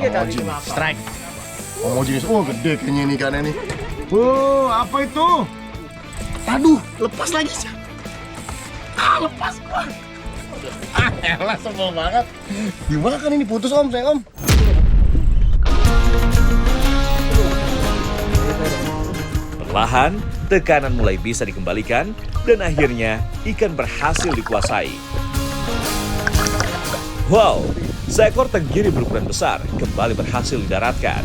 Oji, strike. Oji, gede kayaknya ini ikannya nih. Apa itu? Aduh, lepas lagi sih. Lepas gua. Elah, sebel banget. Gimana kan ini putus om, saya om? Perlahan, tekanan mulai bisa dikembalikan dan akhirnya ikan berhasil dikuasai. Wow, seekor tenggiri berukuran besar kembali berhasil didaratkan.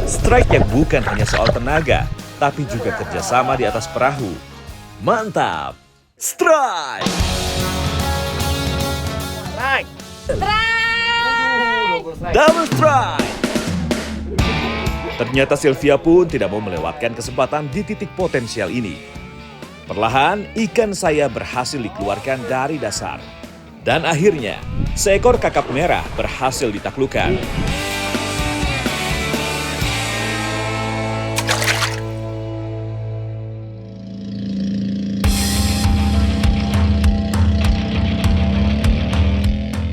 Strike yang bukan hanya soal tenaga, tapi juga kerjasama di atas perahu. Mantap! Strike! Strike. Double strike! Ternyata Sylvia pun tidak mau melewatkan kesempatan di titik potensial ini. Perlahan, ikan saya berhasil dikeluarkan dari dasar. Dan akhirnya, seekor kakap merah berhasil ditaklukkan.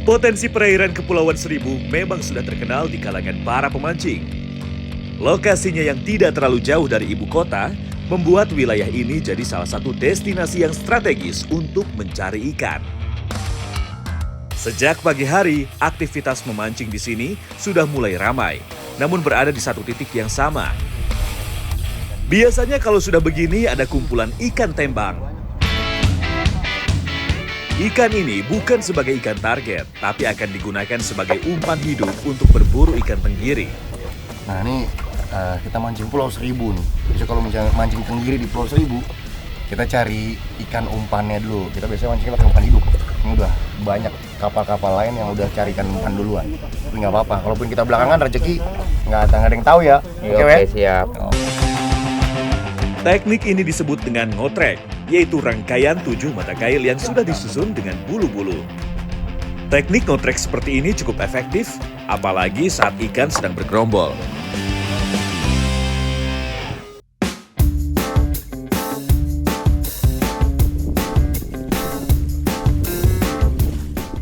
Potensi perairan Kepulauan Seribu memang sudah terkenal di kalangan para pemancing. Lokasinya yang tidak terlalu jauh dari ibu kota membuat wilayah ini jadi salah satu destinasi yang strategis untuk mencari ikan. Sejak pagi hari, aktivitas memancing di sini sudah mulai ramai, namun berada di satu titik yang sama. Biasanya kalau sudah begini ada kumpulan ikan tembang. Ikan ini bukan sebagai ikan target, tapi akan digunakan sebagai umpan hidup untuk berburu ikan tenggiri. Nah ini kita mancing Pulau Seribu nih. Biasanya kalau mancing tenggiri di Pulau Seribu, kita cari ikan umpannya dulu. Kita biasanya mancing pakai umpan hidup. Ini udah banyak kapal-kapal lain yang udah cari ikan umpan duluan. Tapi nggak apa-apa, kalaupun kita belakangan rezeki nggak ada yang tahu ya. Oke, siap. Teknik ini disebut dengan ngotrek, yaitu rangkaian 7 mata kail yang sudah disusun dengan bulu-bulu. Teknik ngotrek seperti ini cukup efektif, apalagi saat ikan sedang bergerombol.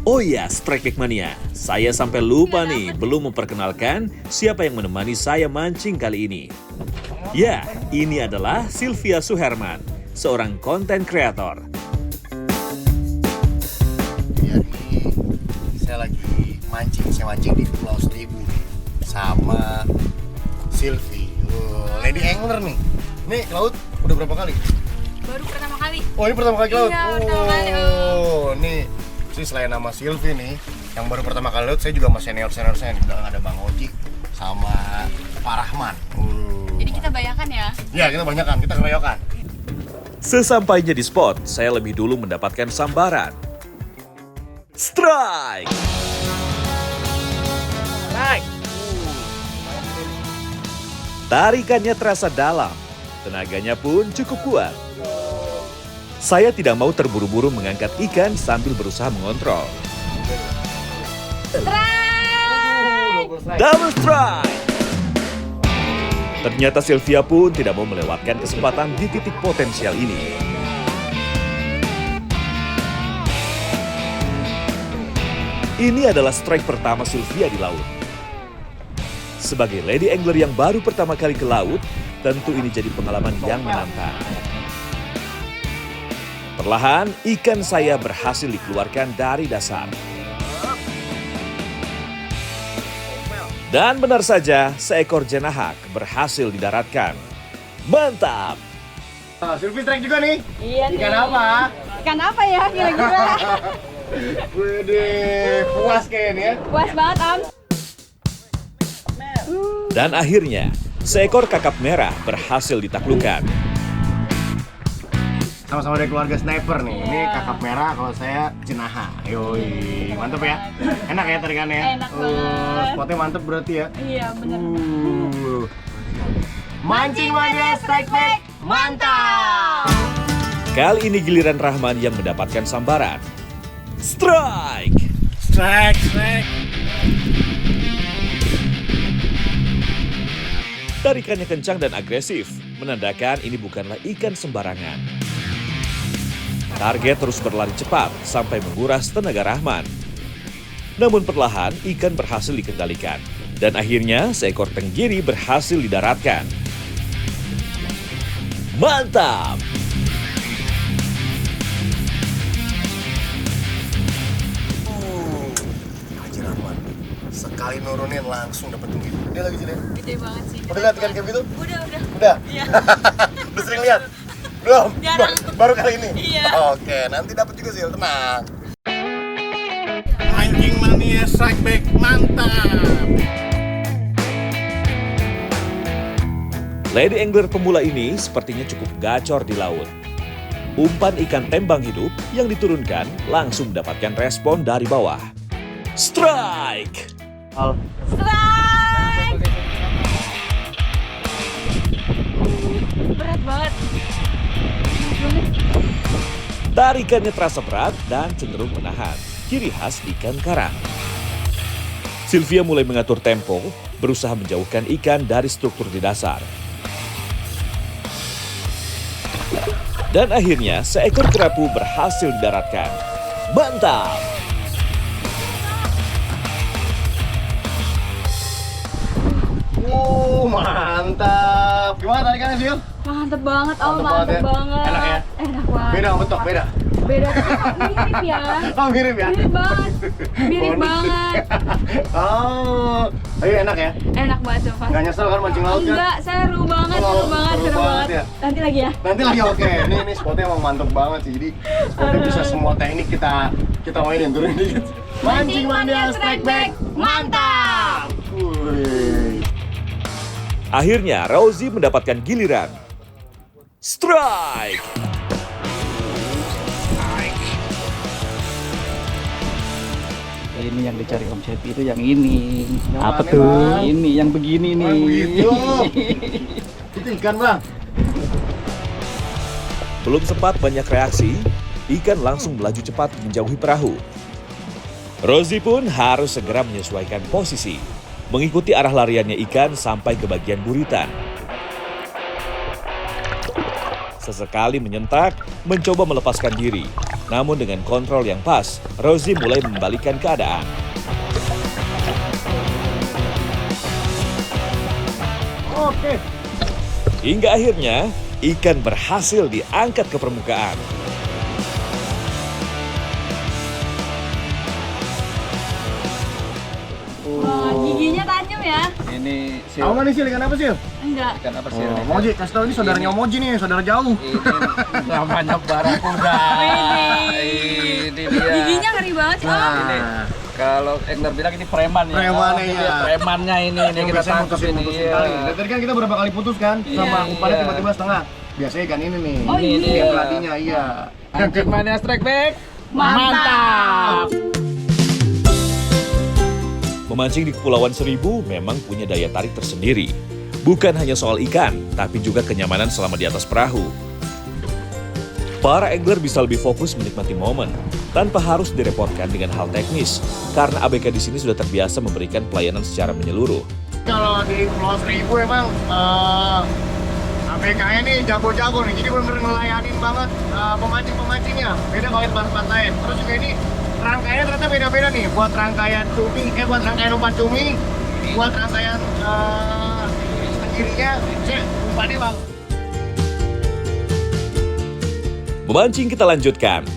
Oh ya, Strike Mania, saya sampai lupa nih belum memperkenalkan siapa yang menemani saya mancing kali ini. Ya, ini adalah Sylvia Suherman, seorang konten kreator. Ya, saya lagi mancing, di Pulau Seribu sama Sylvie, Lady Angler nih. Nih ke laut udah berapa kali? Baru pertama kali. Oh ini pertama kali ke laut? Iya, pertama kali, Om. Nih sih selain nama Sylvie nih, yang baru pertama kali laut, saya juga sama senior saya nih. Ada Bang Oji sama Pak Rahman. Jadi kita bayangkan ya? Ya kita banyakan, kita keroyokan. Sesampainya di spot, saya lebih dulu mendapatkan sambaran. Strike! Strike. Tarikannya terasa dalam, tenaganya pun cukup kuat. Saya tidak mau terburu-buru mengangkat ikan sambil berusaha mengontrol. Double strike! Ternyata Sylvia pun tidak mau melewatkan kesempatan di titik potensial ini. Ini adalah strike pertama Sylvia di laut. Sebagai lady angler yang baru pertama kali ke laut, tentu ini jadi pengalaman yang menantang. Perlahan, ikan saya berhasil dikeluarkan dari dasar. Dan benar saja, seekor jenahak berhasil didaratkan. Mantap! Sylvie strike juga nih. Iya nih. Ikan apa? Ikan apa ya kira-kira? Wede, puas kayaknya. Puas banget, Om. Dan akhirnya, seekor kakap merah berhasil ditaklukkan. Sama-sama dari keluarga sniper nih. Ini kakap merah, kalau saya jenaha. Yoi, mantep ya. Enak ya tarikannya. Enak banget. Spotnya mantep berarti ya. Iya, bener. Mancing Mania Strike Back, mantap! Kali ini giliran Rahman yang mendapatkan sambaran. Strike! Strike, strike. Tarikannya kencang dan agresif, menandakan ini bukanlah ikan sembarangan. Target terus berlari cepat sampai menguras tenaga Rahman. Namun perlahan ikan berhasil dikendalikan. Dan akhirnya seekor tenggiri berhasil didaratkan. Mantap! Haji Rahman sekali nurunin langsung dapat tenggiri. Dia lagi sini. Gede banget sih. Udah lihat ikan kayak gitu? Udah. Udah? Iya. Udah sering lihat? Belum? Jarang. Baru kali ini? Iya. Oke, nanti dapat juga sih, tenang. Mancing mania strike back mantap. Lady angler pemula ini sepertinya cukup gacor di laut. Umpan ikan tembang hidup yang diturunkan langsung mendapatkan respon dari bawah. Strike! Strike! Berat banget. Tarikannya terasa berat dan cenderung menahan, ciri khas ikan karang. Sylvia mulai mengatur tempo, berusaha menjauhkan ikan dari struktur di dasar. Dan akhirnya seekor kerapu berhasil didaratkan. Mantap! Mantap. Gimana tarikannya, Sil? Mantep banget, Mantep mantep banget ya? banget. Enak ya? Enak banget. Beda betok, beda. Beda tapi kok mirip ya. Oh, mirip ya? Mirip banget. Mirip Bonus. banget. Oh, ayo enak ya? Enak banget sumpah. Gak nyesel kan mancing laut kan? Enggak, seru banget, Oh, seru banget ya? Nanti lagi ya. Nanti lagi oke. Ini spotnya emang mantep banget sih. Jadi spotnya bisa semua teknik kita mainin turun dikit. Mancing mania strike back, mantap. Wih. Akhirnya Rosie mendapatkan giliran. Strike! Ini yang dicari Om Cepi itu yang ini. Yang Apa mana, tuh? Bang? Ini yang begini nih. Oh, begitu. Itu ikan, Bang. Belum sempat banyak reaksi, ikan langsung melaju cepat menjauhi perahu. Rosie pun harus segera menyesuaikan posisi, mengikuti arah lariannya ikan sampai ke bagian buritan. Sesekali menyentak, mencoba melepaskan diri. Namun dengan kontrol yang pas, Rosie mulai membalikkan keadaan. Oke. Hingga akhirnya, ikan berhasil diangkat ke permukaan. Wah, giginya tajam ya. Ini sil. Kamu mana sih ikan apa sih? Enggak. Ikan apa sih? Oh, Moji, kasih tau ini saudaranya Moji nih, saudara jauh. Ini namanya barakuda. Widih. Ini dia. Giginya ngeri banget sih. Oh. Ini kalau angler bilang ini preman ya. Premannya, ini iya. dia, premannya ini Yang kita biasanya tangkap mutusin ini. Iya. tali. Dan tadi kan kita berapa kali putus kan? Sama Iya. umpannya Iya. tiba-tiba setengah. Biasanya ikan ini nih. Oh, ini ini. dia. Yang pelatihnya, iya. Mancing mania strike back. Mantap. Memancing di Kepulauan Seribu memang punya daya tarik tersendiri. Bukan hanya soal ikan, tapi juga kenyamanan selama di atas perahu. Para angler bisa lebih fokus menikmati momen, tanpa harus direpotkan dengan hal teknis, karena ABK di sini sudah terbiasa memberikan pelayanan secara menyeluruh. Kalau di Pulau Seribu emang ABK-nya nih jago-jago nih, jadi bener-bener ngelayanin banget pemancing-pemancingnya. Beda kalau di pantai. Terus juga ini rangkaiannya ternyata beda-beda nih. Buat rangkaian cumi, buat rangkaian umpan cumi, buat rangkaian tenggirinya, umpannya bang. Memancing kita lanjutkan.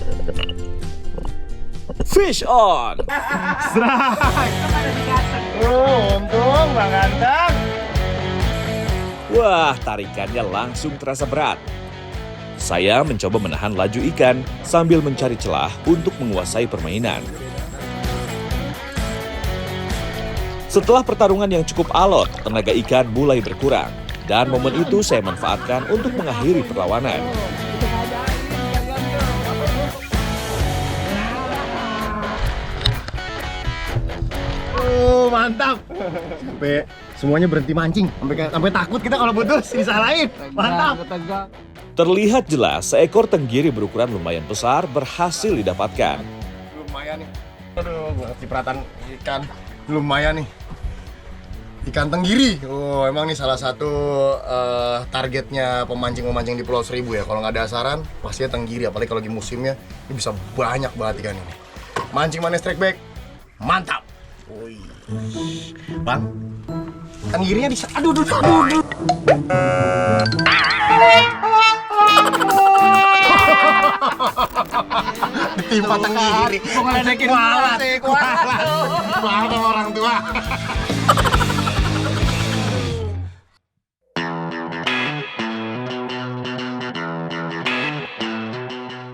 Fish on! Untung Bang Ganteng. Wah, tarikannya langsung terasa berat. Saya mencoba menahan laju ikan sambil mencari celah untuk menguasai permainan. Setelah pertarungan yang cukup alot, tenaga ikan mulai berkurang. Dan momen itu saya manfaatkan untuk mengakhiri perlawanan. Mantap. Sampai semuanya berhenti mancing. Sampai takut kita kalau putus disalahin. Mantap. Terlihat jelas seekor tenggiri berukuran lumayan besar berhasil didapatkan. Lumayan nih. Aduh, gua cipratan ikan. Lumayan nih. Ikan tenggiri. Oh, emang nih salah satu targetnya pemancing-pemancing di Pulau Seribu ya. Kalau nggak ada asaran, pastinya tenggiri. Apalagi kalau lagi musimnya, ini bisa banyak banget ikan ini. Mancing Mania Strike Back. mantap. Bang, tenggirinya di... Aduh, aduh, aduh. Ditimpa tenggiri. Kok ngeledekin kualat sih, kualat. Kualat sama orang tua.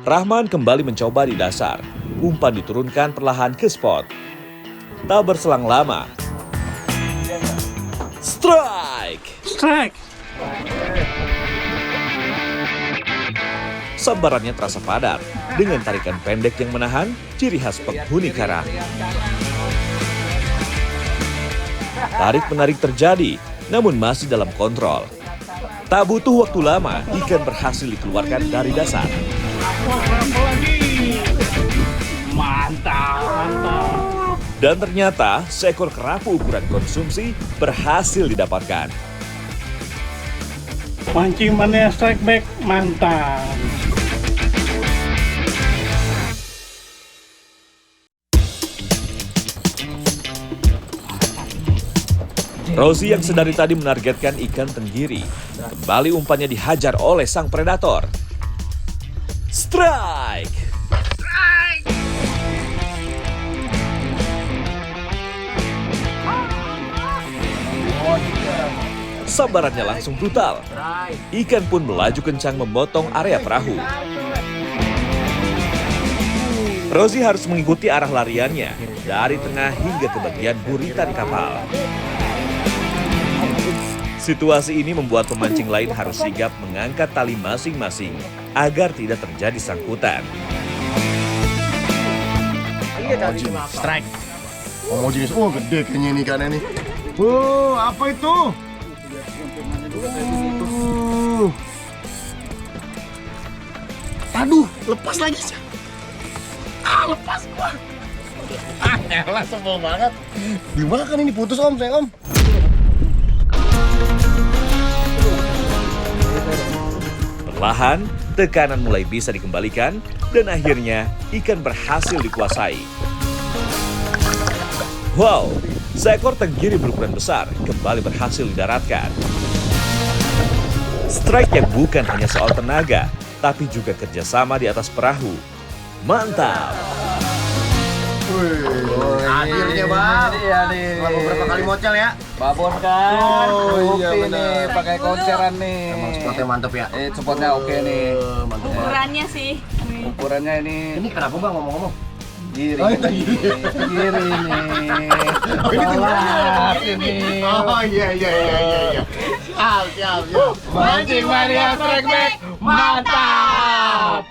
Rahman kembali mencoba di dasar. Umpan diturunkan perlahan ke spot. Tak berselang lama. Strike! Sambarannya terasa padat dengan tarikan pendek yang menahan, ciri khas penghuni karang. Tarik-menarik terjadi, namun masih dalam kontrol. Tak butuh waktu lama, ikan berhasil dikeluarkan dari dasar. Mantap. Dan ternyata seekor kerapu ukuran konsumsi berhasil didapatkan. Mancing mania strike back, mantap. Rozi yang sedari tadi menargetkan ikan tenggiri. Kembali umpannya dihajar oleh sang predator. Strike! Sambarannya langsung brutal. Ikan pun melaju kencang memotong area perahu. Rozi harus mengikuti arah lariannya dari tengah hingga ke bagian buritan kapal. Situasi ini membuat pemancing lain harus sigap mengangkat tali masing-masing agar tidak terjadi sangkutan. Strike. Oh, jenis gede kayaknya ini ikannya nih. Apa itu? Aduh, lepas lagi. Lepas gua. Elah, sebel banget. Dimakan ini, putus om, sayang om. Perlahan, tekanan mulai bisa dikembalikan dan akhirnya ikan berhasil dikuasai. Wow, seekor tenggiri berukuran besar kembali berhasil didaratkan. Strike yang bukan hanya soal tenaga, tapi juga kerjasama di atas perahu. Mantap! Akhirnya bang. Iya nih. Setelah beberapa kali mocel ya. Babon kan. Oh, iya, Oke benar. nih, pakai konseran nih. Emang spotnya mantep ya. Spotnya oke nih. Mantep banget. Ukurannya sih. Ukurannya ini Ini kenapa bang ngomong-ngomong? giri. Oh, itu giri. Giri nih. Oh, ini Kelas ini. Oh iya. Siap. Mancing mania strike back, mantap.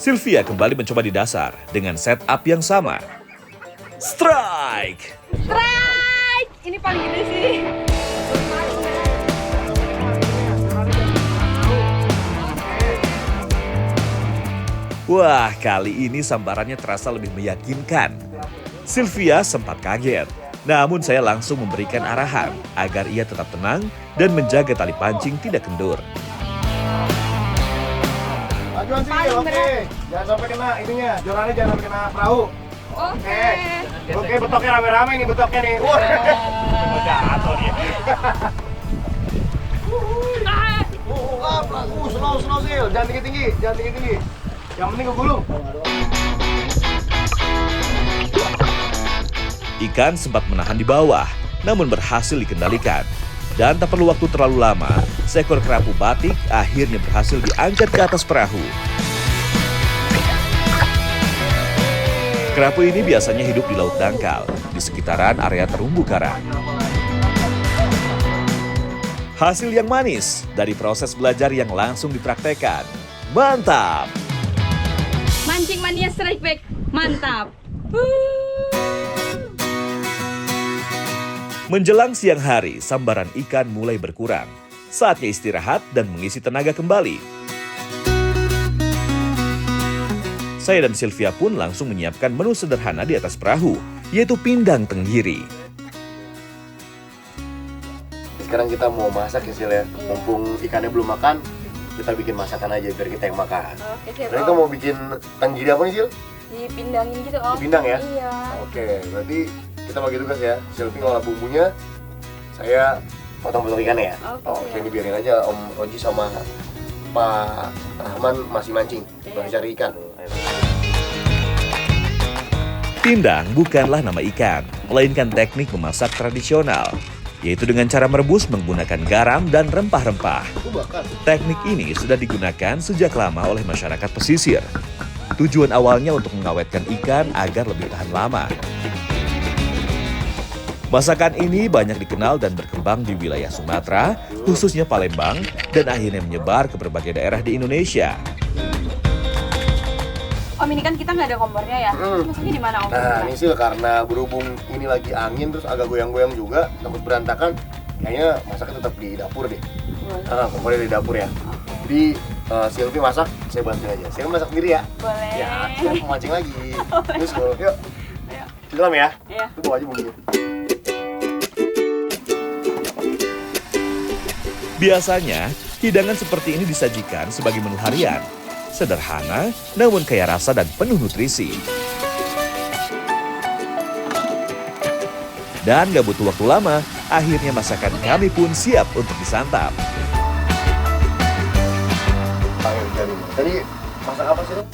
Sylvia kembali mencoba di dasar dengan setup yang sama. Strike! Strike! Ini paling gede sih. Wah, kali ini sambarannya terasa lebih meyakinkan. Sylvia sempat kaget, namun saya langsung memberikan arahan agar ia tetap tenang dan menjaga tali pancing tidak kendur. Majuan sih, oke. Jangan sampai kena ininya, jorannya jangan sampai kena perahu. Oke. Oke, betoknya rame-rame nih, betoknya nih. Wah. Jatuh dia. Slow Sil, jangan tinggi-tinggi. Yang penting kegulung. Ikan sempat menahan di bawah, namun berhasil dikendalikan. Dan tak perlu waktu terlalu lama, seekor kerapu batik akhirnya berhasil diangkat ke atas perahu. Kerapu ini biasanya hidup di laut dangkal, di sekitaran area terumbu karang. Hasil yang manis dari proses belajar yang langsung dipraktekkan. Mantap! Mancing mania strike back, mantap. Menjelang siang hari, sambaran ikan mulai berkurang. Saatnya istirahat dan mengisi tenaga kembali. Saya dan Sylvia pun langsung menyiapkan menu sederhana di atas perahu, yaitu pindang tenggiri. Sekarang kita mau masak ya Sil ya. Mumpung ikannya belum makan, kita bikin masakan aja biar kita yang makan. Oke, siap, Nah, kita Om. mau bikin tenggiri apa nih, Sil? Dipindangin gitu, Om. Dipindang ya? Iya. Oke, berarti kita bagi tugas ya. Silvi ngolah bumbunya, saya potong-potong ikannya ya. Oke. Ini biarin aja Om Roji sama Pak Rahman masih mancing, masih cari ikan. Pindang bukanlah nama ikan, melainkan teknik memasak tradisional, yaitu dengan cara merebus menggunakan garam dan rempah-rempah. Itu bakar. Teknik ini sudah digunakan sejak lama oleh masyarakat pesisir. Tujuan awalnya untuk mengawetkan ikan agar lebih tahan lama. Masakan ini banyak dikenal dan berkembang di wilayah Sumatera, khususnya Palembang, dan akhirnya menyebar ke berbagai daerah di Indonesia. Om, ini kan kita nggak ada kompornya ya. Masaknya di mana, Om? Nah, ini Sil, karena berhubung ini lagi angin terus agak goyang-goyang juga, takut berantakan, kayaknya masaknya tetap di dapur deh. Kompornya di dapur ya. Jadi Silvi masak, saya bantu aja. Saya masak sendiri ya. Boleh. Ya, saya mau mancing lagi. Terus yuk. Ayo. Dalam ya. Iya. Lu bawa aja bumbunya. Biasanya, hidangan seperti ini disajikan sebagai menu harian. Sederhana, namun kaya rasa dan penuh nutrisi. Dan gak butuh waktu lama, akhirnya masakan kami pun siap untuk disantap. Panggil jari. Tadi masak apa sih lu?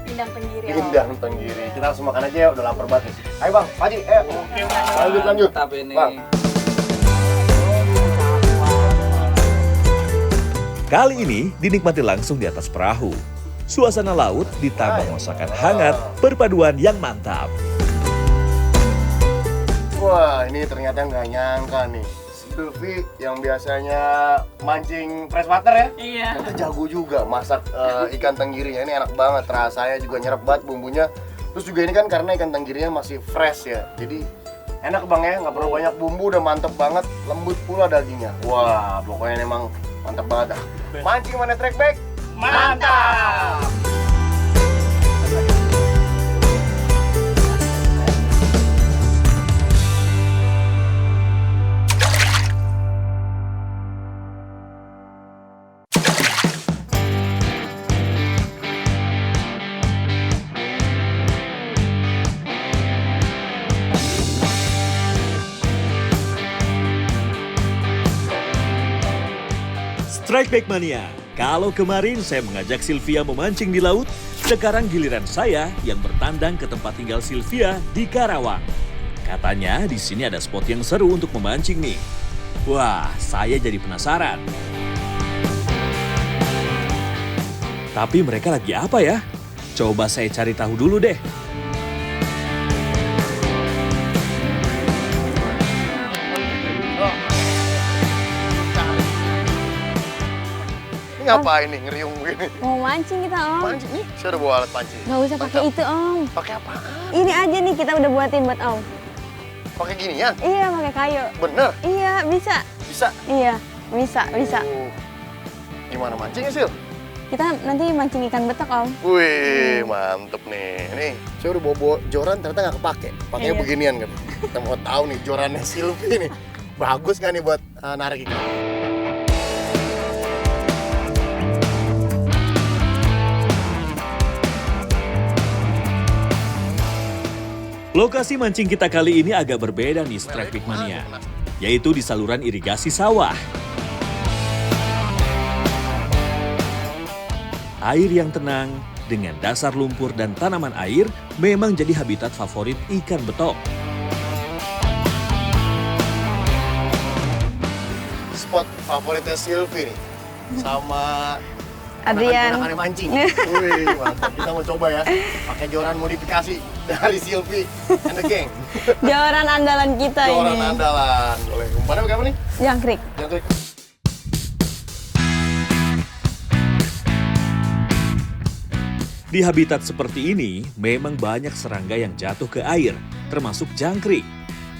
Pindang tenggiri, Om. Pindang tenggiri. Kita langsung makan aja ya, udah lapar banget nih. Ayo Bang, Pak Haji, lanjut. Tapi ini Bang. Kali ini dinikmati langsung di atas perahu. Suasana laut ditambah masakan hangat, perpaduan yang mantap. Wah, ini ternyata nggak nyangka nih. Silvi yang biasanya mancing freshwater ya, Iya. ternyata jago juga masak ikan tenggirinya. Ini enak banget, rasanya juga nyerap banget bumbunya. Terus juga ini kan karena ikan tenggirinya masih fresh ya, jadi enak Bang ya, nggak perlu banyak bumbu, udah mantep banget, lembut pula dagingnya. Wah, pokoknya emang mantep banget dah. Mancing mana track back? Mantap! Strike Back Mania. Kalau kemarin saya mengajak Sylvia memancing di laut, sekarang giliran saya yang bertandang ke tempat tinggal Sylvia di Karawang. Katanya di sini ada spot yang seru untuk memancing nih. Wah, saya jadi penasaran. Tapi mereka lagi apa ya? Coba saya cari tahu dulu deh. Ini ngapain nih ngeriung begini? Mau mancing kita, Om. Mancing nih? Saya udah bawa alat pancing. Nggak usah pakai itu, Om. Pakai apaan? Ini aja nih kita udah buatin buat Om. Pakai ginian? Iya, pakai kayu. Bener? Iya, bisa. Bisa? Iya, bisa. Oh. Gimana mancingnya, Sil? Kita nanti mancing ikan betok, Om. Wih, mantep nih. Nih, saya udah bawa joran ternyata nggak kepake. Pakainya Iya. beginian kan. Kita mau tahu nih jorannya Silvi nih. Bagus nggak nih buat narik ikan? Lokasi mancing kita kali ini agak berbeda nih Strike Back Mania, yaitu di saluran irigasi sawah. Air yang tenang dengan dasar lumpur dan tanaman air memang jadi habitat favorit ikan betok. Spot favoritnya Silvi nih. Sama Adrian. anak-anak mancing. Wih, mantap. Kita mau coba ya. Pakai joran modifikasi dari Silvi and the gang. Joran andalan kita Joran ini. andalan. Boleh. Umpannya pakai apa nih? Jangkrik. Jangkrik. Di habitat seperti ini, memang banyak serangga yang jatuh ke air, termasuk jangkrik.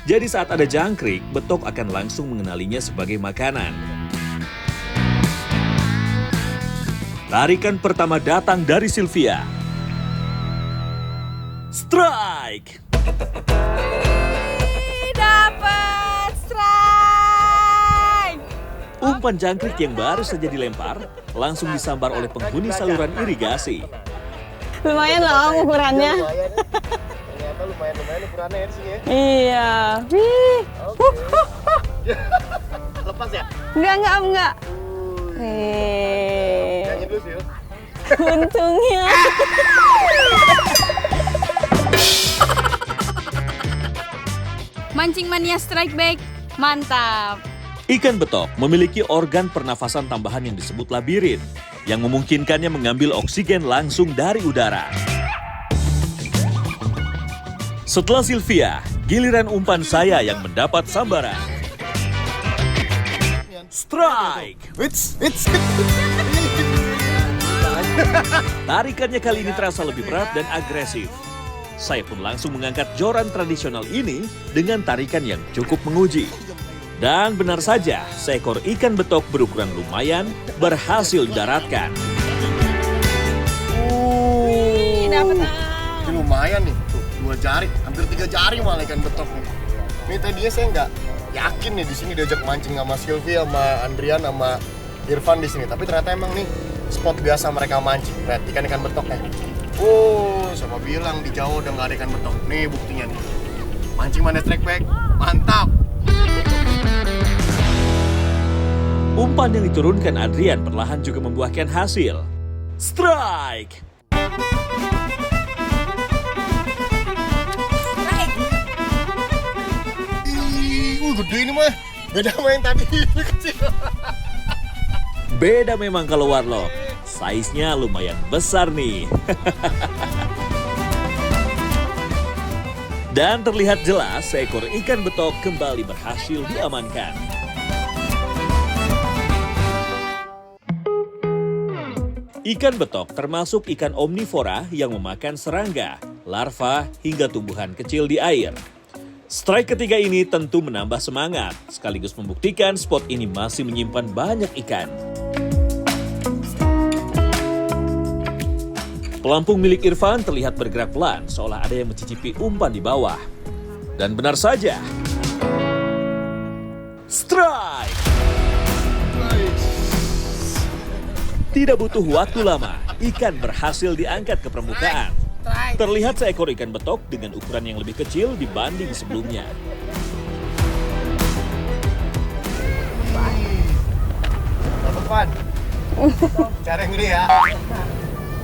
Jadi saat ada jangkrik, betok akan langsung mengenalinya sebagai makanan. Tarikan pertama datang dari Sylvia. Strike! Dapat strike. Umpan jangkrik yang baru saja dilempar langsung disambar oleh penghuni saluran irigasi. Lumayan lah Om ukurannya. Ternyata lumayan ukurannya ya di sini ya. Iya. Wih. Lepas ya? Enggak Om, enggak. Nih. Nyanyi dulu sih yuk. Untungnya. Mancing Mania Strike Back, mantap. Ikan betok memiliki organ pernafasan tambahan yang disebut labirin, yang memungkinkannya mengambil oksigen langsung dari udara. Setelah Sylvia, giliran umpan saya yang mendapat sambaran. Strike! It's. Tarikannya kali ini terasa lebih berat dan agresif. Saya pun langsung mengangkat joran tradisional ini dengan tarikan yang cukup menguji. Dan benar saja, seekor ikan betok berukuran lumayan berhasil didaratkan. Dapat. Ini lumayan nih, tuh 2 jari, hampir 3 jari malah ikan betok nih. Ini tadinya saya nggak yakin nih di sini diajak mancing sama Sylvia, sama Andrian, sama Irfan di sini. Tapi ternyata emang nih spot biasa mereka mancing. Lihat ikan betok nih. Siapa bilang di Jawa udah nggak ada ikan betok? Nih buktinya nih. Mancing Mania Strike Back, mantap. Umpan yang diturunkan Adrian perlahan juga membuahkan hasil. Strike! Gede ini mah. Beda sama yang tadi kecil. Beda memang kalau warlock. Size-nya lumayan besar nih. Dan terlihat jelas seekor ikan betok kembali berhasil diamankan. Ikan betok termasuk ikan omnivora yang memakan serangga, larva, hingga tumbuhan kecil di air. Strike ketiga ini tentu menambah semangat, sekaligus membuktikan spot ini masih menyimpan banyak ikan. Pelampung milik Irfan terlihat bergerak pelan, seolah ada yang mencicipi umpan di bawah. Dan benar saja. Strike! Tidak butuh waktu lama, ikan berhasil diangkat ke permukaan. Terlihat seekor ikan betok dengan ukuran yang lebih kecil dibanding sebelumnya. Dapat Pan. Cara yang gede ya.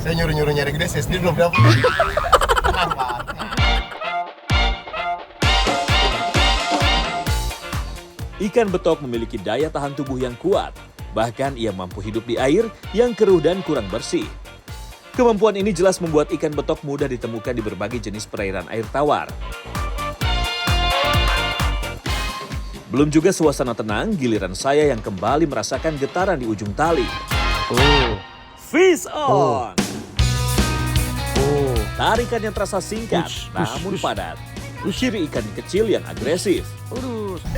Saya nyuruh nyari gede, saya sendiri belum dapat. Tenang Pan. Ikan betok memiliki daya tahan tubuh yang kuat. Bahkan ia mampu hidup di air yang keruh dan kurang bersih. Kemampuan ini jelas membuat ikan betok mudah ditemukan di berbagai jenis perairan air tawar. Belum juga suasana tenang, giliran saya yang kembali merasakan getaran di ujung tali. Fish on! Tarikan yang terasa singkat, namun padat. Ciri ikan kecil yang agresif.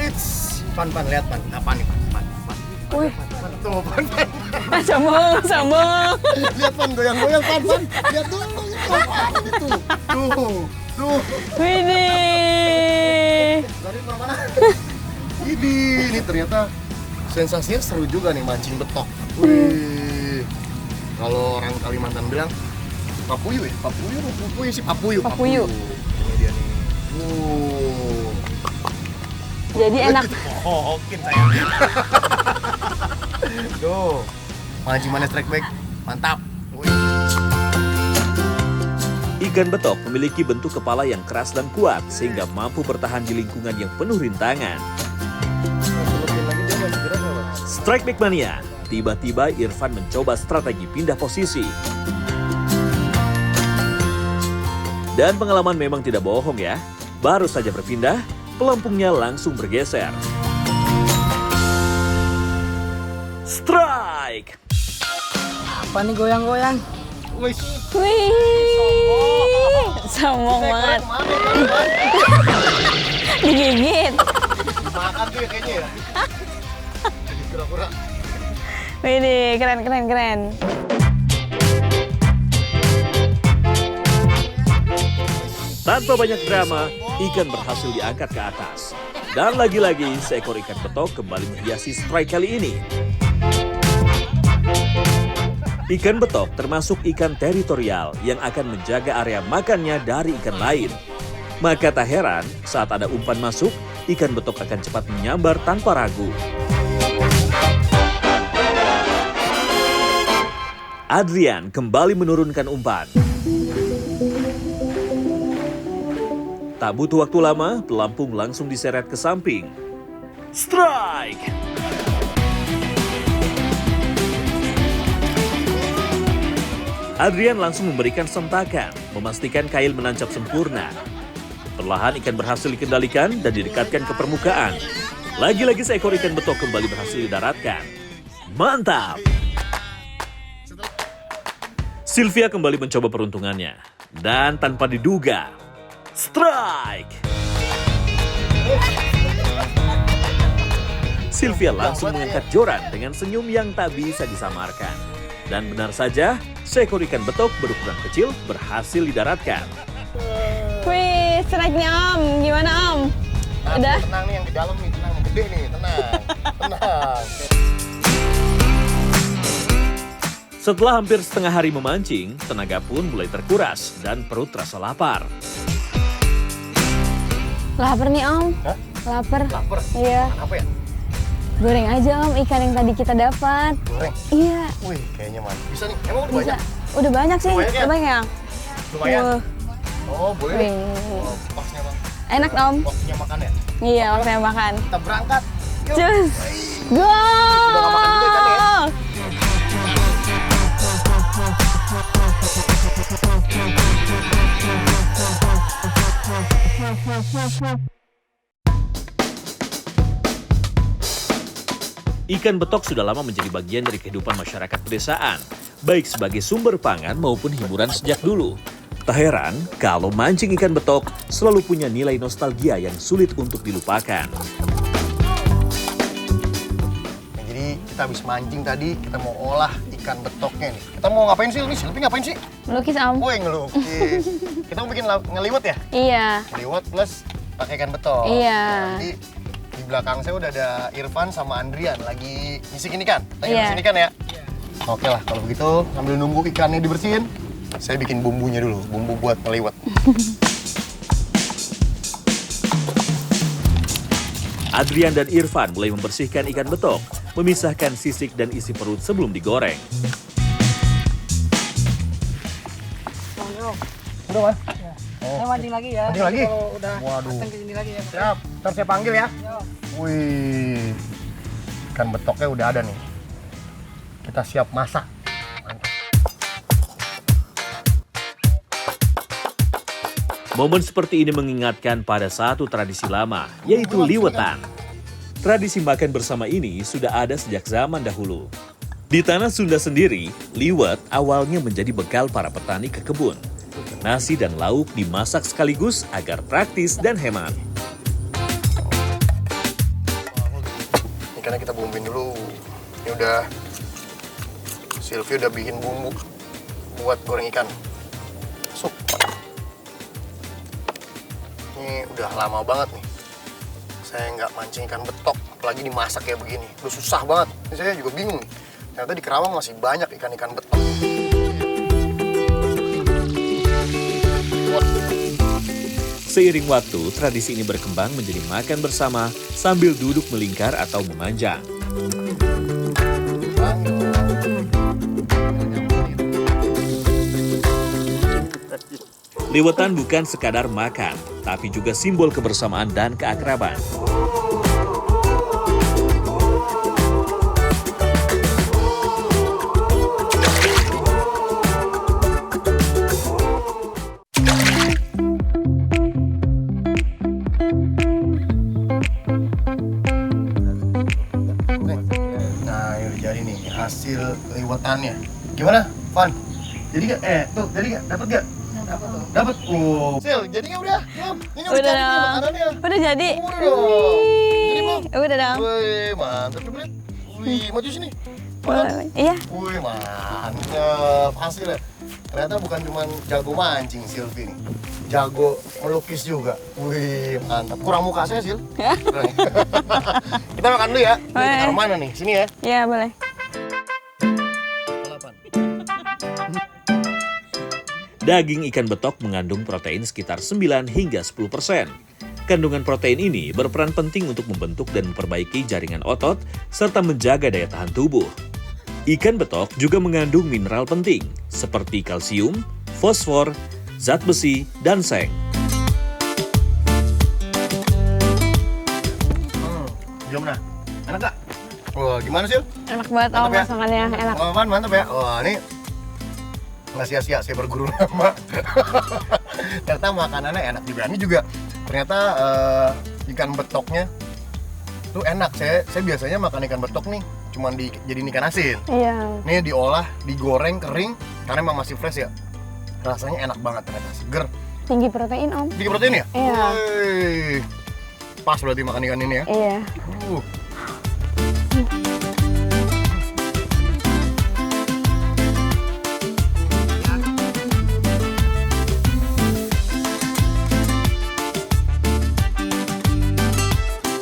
It's Pan, lihat Pan. Apa nih Pan? Wih. Tuh Pan. Sambung. Lihat Pan, goyang-goyang Pan. Lihat dulu itu. Tuh. Widih. Dari mana? Ini ternyata sensasinya seru juga nih mancing betok. Wih. Kalau orang Kalimantan bilang papuyu ya? Papuyu. Ini dia nih. Jadi enak. Oke saya. Tuh. Mancing Mania Strike Back. Mantap. Ikan betok memiliki bentuk kepala yang keras dan kuat sehingga mampu bertahan di lingkungan yang penuh rintangan. Strike Back Mania. Tiba-tiba Irfan mencoba strategi pindah posisi. Dan pengalaman memang tidak bohong ya. Baru saja berpindah, pelampungnya langsung bergeser. Strike! Apa nih goyang-goyang? Wih. Sombong banget. Digigit. Makan tuh ya kayaknya ya. Jadi kura-kura. Widih, keren. Tanpa banyak drama, ikan berhasil diangkat ke atas. Dan lagi-lagi seekor ikan betok kembali menghiasi strike kali ini. Ikan betok termasuk ikan teritorial yang akan menjaga area makannya dari ikan lain. Maka tak heran saat ada umpan masuk, ikan betok akan cepat menyambar tanpa ragu. Adrian kembali menurunkan umpan. Tak butuh waktu lama, pelampung langsung diseret ke samping. Strike! Adrian langsung memberikan sentakan, memastikan kail menancap sempurna. Perlahan ikan berhasil dikendalikan dan didekatkan ke permukaan. Lagi-lagi seekor ikan betok kembali berhasil didaratkan. Mantap! Sylvia kembali mencoba peruntungannya. Dan tanpa diduga, strike! Sylvia langsung mengangkat joran dengan senyum yang tak bisa disamarkan. Dan benar saja, seekor ikan betok berukuran kecil berhasil didaratkan. Wih, strike-nya Om. Gimana Om? Udah? Tenang nih yang di dalam nih, tenang. Gede nih, tenang. Tenang. Setelah hampir setengah hari memancing, tenaga pun mulai terkuras dan perut terasa lapar. Lapar nih Om. Hah? Lapar. Lapar? Iya. Apa ya? Goreng aja Om ikan yang tadi kita dapat. Goreng? Iya. Wih, kayaknya mantap. Bisa nih, emang udah Bisa. banyak? Udah banyak sih. Udah banyak ya? Udah banyak. Lumayan? Wah. Oh, boleh deh. Wih. Oh, pasnya bang. Enak Om. Waktunya makan ya? Iya, waktunya makan. Kita berangkat. Yuk. Cus. Go! Udah gak makan juga ikan ya? Ikan betok sudah lama menjadi bagian dari kehidupan masyarakat pedesaan, baik sebagai sumber pangan maupun hiburan sejak dulu. Tak heran kalau mancing ikan betok selalu punya nilai nostalgia yang sulit untuk dilupakan. Nah, jadi kita habis mancing tadi, kita mau olah ikan betoknya nih. Kita mau ngapain sih? Ini Silvi ngapain sih? Melukis Om. Woi, ngelukis. Kita mau bikin ngeliwet ya? Iya. Ngeliwet plus pakai ikan betok. Iya. Nah, jadi di belakang saya udah ada Irfan sama Andrian lagi ngisikin ikan. Lagi Iya. ngisikin ikan ya? Oke lah, kalau begitu sambil nunggu ikannya dibersihin, saya bikin bumbunya dulu, bumbu buat ngeliwet. Adrian dan Irfan mulai membersihkan ikan betok, memisahkan sisik dan isi perut sebelum digoreng. Udah, Mas? Saya mancing lagi ya. Mancing lagi? Kalau udah Waduh. datang ke sini lagi ya. Siap, ntar saya panggil ya. Yo. Wih, ikan betoknya udah ada nih. Kita siap masak. Mantap. Momen seperti ini mengingatkan pada satu tradisi lama, yaitu liwetan. Tradisi makan bersama ini sudah ada sejak zaman dahulu. Di tanah Sunda sendiri, liwet awalnya menjadi bekal para petani ke kebun. Nasi dan lauk dimasak sekaligus agar praktis dan hemat. Ikannya kita bumbuin dulu. Ini udah, Silvi udah bikin bumbu buat goreng ikan. Masuk. Ini udah lama banget nih. Saya nggak mancing ikan betok, apalagi dimasak kayak begini. Udah susah banget. Ini saya juga bingung nih. Ternyata di Kerawang masih banyak ikan-ikan betok. Seiring waktu, tradisi ini berkembang menjadi makan bersama sambil duduk melingkar atau memanjang. Liwetan bukan sekadar makan, tapi juga simbol kebersamaan dan keakraban. Nah, ini udah jadi nih hasil liwetannya. Gimana, Van? Jadi gak? Tuh, jadi gak? Dapat gak? Dapat. Oh. Sil, jadi nggak udah? Belum. Ini udah jadi nih dong. makanannya. Udah jadi. Udah dong. Jadi belum? Udah dong. Wih, mantap coba lihat. Wih, maju sini. Boleh. Iya. Wih, mantap hasilnya. ternyata bukan cuma jago mancing Silvi nih, jago melukis juga. Wih, mantap. Kurang muka saya, Sil. Kurang ya? Kita makan dulu ya. Ini Boleh. taruh mana nih? Sini ya. Ya, boleh. Daging ikan betok mengandung protein sekitar 9 hingga 10%. Kandungan protein ini berperan penting untuk membentuk dan memperbaiki jaringan otot serta menjaga daya tahan tubuh. Ikan betok juga mengandung mineral penting seperti kalsium, fosfor, zat besi, dan seng. Gimana? Enak gak? Wah, gimana, Sil? Enak banget Mantap ya? masakannya, enak. Wah, mantap ya. Wah, ini nggak sia-sia saya berguru nama. Ternyata makanannya enak juga. Ini juga ternyata ikan betoknya tuh enak. Saya biasanya makan ikan betok nih cuman dijadiin ikan asin. Iya. Ini diolah, digoreng kering karena emang masih fresh ya. Rasanya enak banget ternyata, seger. Tinggi protein, Om. Tinggi protein ya? Iya. Wih. Pas berarti makan ikan ini ya. Iya.